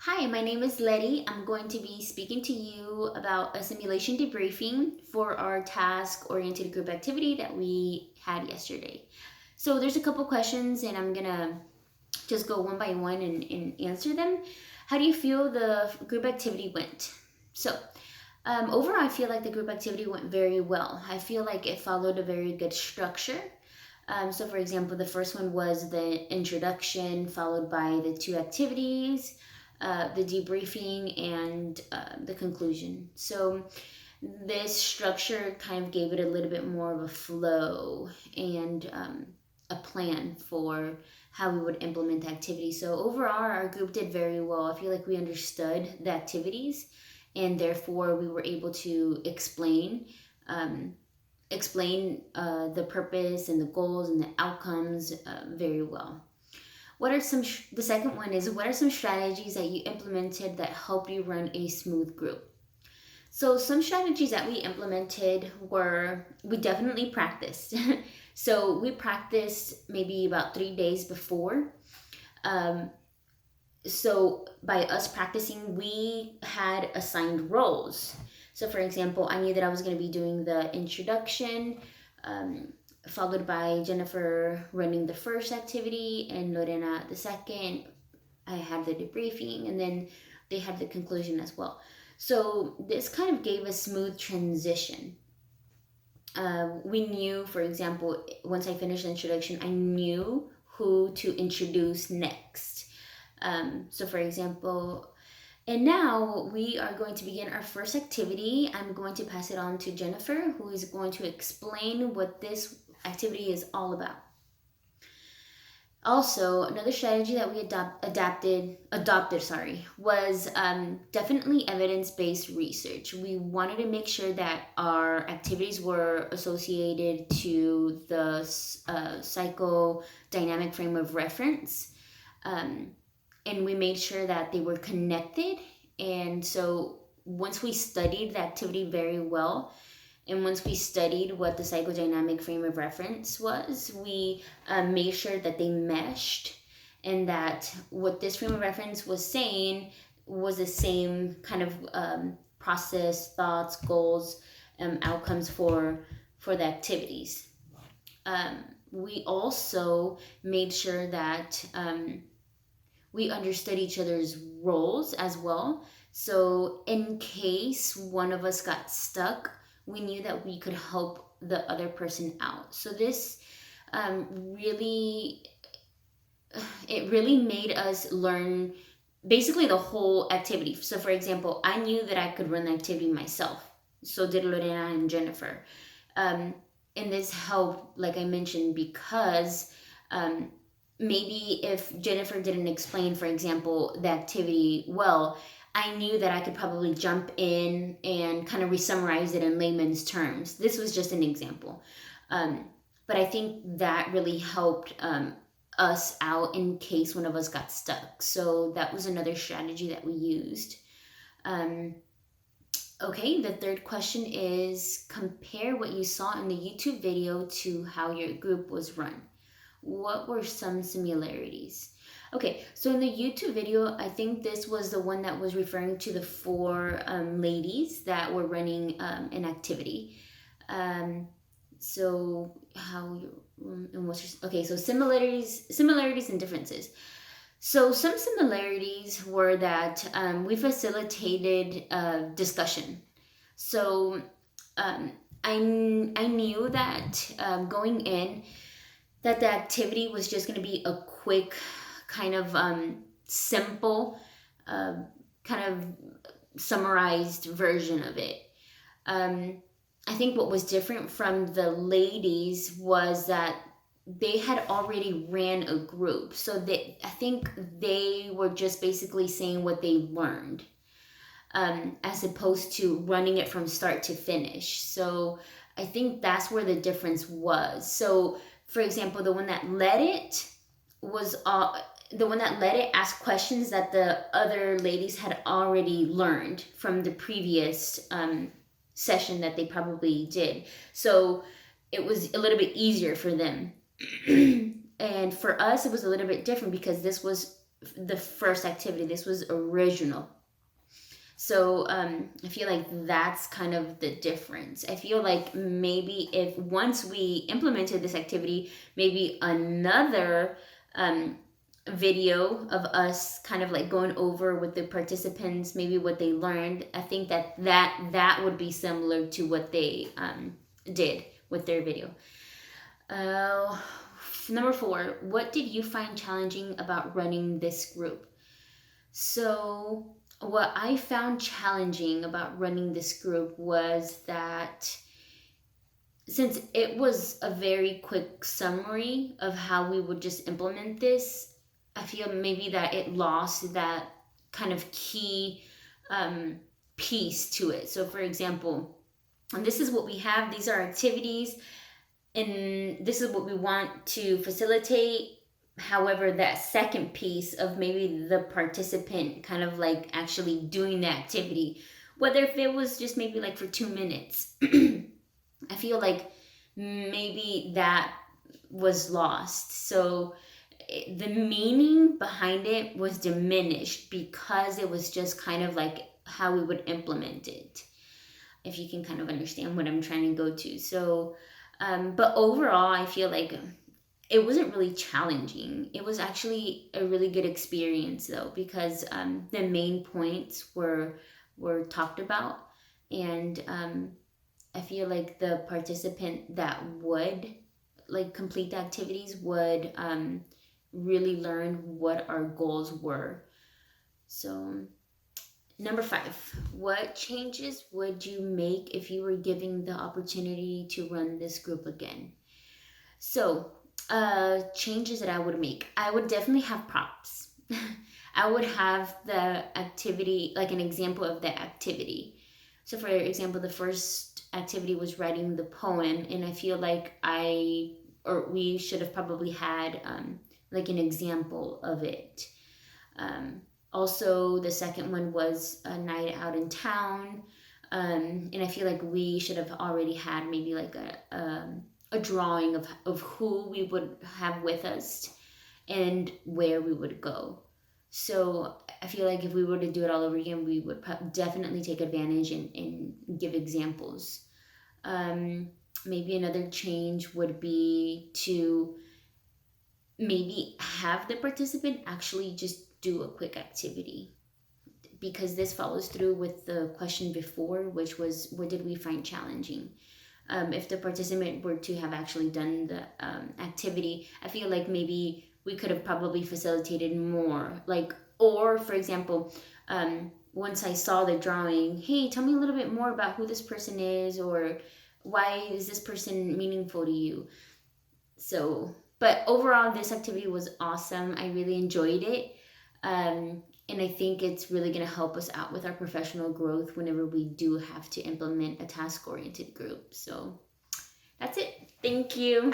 Hi, my name is Letty. I'm going to be speaking to you about a simulation debriefing for our task-oriented group activity that we had yesterday. So there's a couple questions and I'm gonna just go one by one and answer them. How do you feel the group activity went? Overall, I feel like the group activity went very well. I feel like it followed a very good structure. For example, the first one was the introduction, followed by the two activities, the debriefing, and the conclusion. So, this structure kind of gave it a little bit more of a flow and a plan for how we would implement the activity. So, overall, our group did very well. I feel like we understood the activities and therefore we were able to um, explain the purpose and the goals and the outcomes very well. The second one is, what are some strategies that you implemented that help you run a smooth group? So some strategies that we implemented were, we definitely practiced. So we practiced maybe about 3 days before. Um, so by us practicing, we had assigned roles. So for example, I knew that I was going to be doing the introduction, um, followed by Jennifer running the first activity and Lorena the second. I had the debriefing, and then they had the conclusion as well. So this kind of gave a smooth transition. We knew, for example, once I finished the introduction, I knew who to introduce next. For example, and now we are going to begin our first activity. I'm going to pass it on to Jennifer, who is going to explain what this activity is all about. Also, another strategy that we adopted, was definitely evidence-based research. We wanted to make sure that our activities were associated to the psychodynamic frame of reference, and we made sure that they were connected. And so, once we studied the activity very well, and once we studied what the psychodynamic frame of reference was, we made sure that they meshed and that what this frame of reference was saying was the same kind of process, thoughts, goals, outcomes for the activities. We also made sure that we understood each other's roles as well. So, in case one of us got stuck, we knew that we could help the other person out. So, this really, it really made us learn basically the whole activity. So, for example, I knew that I could run the activity myself. So did Lorena and Jennifer. Um, and this helped, like I mentioned, because maybe if Jennifer didn't explain, for example, the activity well, I knew that I could probably jump in and kind of re-summarize it in layman's terms. This was just an example. Um, but I think that really helped us out in case one of us got stuck. So that was another strategy that we used. Um, okay, the third question is, compare what you saw in the YouTube video to how your group was run. What were some similarities? Okay, so in the YouTube video, I think this was the one that was referring to the four ladies that were running an activity. Um, so how you and what's your, okay? So similarities and differences. So some similarities were that we facilitated discussion. So um, I knew that going in, that the activity was just going to be a quick, kind of simple, uh, kind of summarized version of it. Um, I think what was different from the ladies was that they had already ran a group. So I think they were just basically saying what they learned, as opposed to running it from start to finish. So I think that's where the difference was. So, for example, was the one that led it asked questions that the other ladies had already learned from the previous session that they probably did. So it was a little bit easier for them. And for us, it was a little bit different because this was the first activity. This was original. So I feel like that's kind of the difference. I feel like maybe if once we implemented this activity, maybe another um, video of us kind of like going over with the participants, maybe what they learned. I think that would be similar to what they did with their video. Uh, Number 4, what did you find challenging about running this group? So, what I found challenging about running this group was that since it was a very quick summary of how we would just implement this, I feel maybe that it lost that kind of key um, piece to it. So, for example, and this is what we have, these are activities, and this is what we want to facilitate. However, that second piece of maybe the participant kind of like actually doing the activity, whether if it was just maybe like for 2 minutes, I feel like maybe that was lost. So the meaning behind it was diminished because it was just kind of like how we would implement it. If you can kind of understand what I'm trying to go to. So, but overall, I feel like it wasn't really challenging. It was actually a really good experience though, because the main points were talked about, and I feel like the participant that would like complete the activities would really learn what our goals were. So number 5, what changes would you make if you were given the opportunity to run this group again? So, changes that I would make, I would definitely have props. I would have the activity, like an example of the activity. So, for example, the first activity was writing the poem, and I feel like we should have probably had like an example of it. Um, Also, the second one was a night out in town. And I feel like we should have already had maybe like a drawing of who we would have with us and where we would go. So I feel like if we were to do it all over again, we would definitely take advantage and give examples. Um, Maybe another change would be to maybe have the participant actually just do a quick activity, because this follows through with the question before, which was what did we find challenging. If the participant were to have actually done the activity, I feel like maybe we could have probably facilitated more. Like, or for example, once I saw the drawing, hey, tell me a little bit more about who this person is, or why is this person meaningful to you? So, but overall, this activity was awesome. I really enjoyed it. And I think it's really going to help us out with our professional growth whenever we do have to implement a task oriented group. So that's it. Thank you.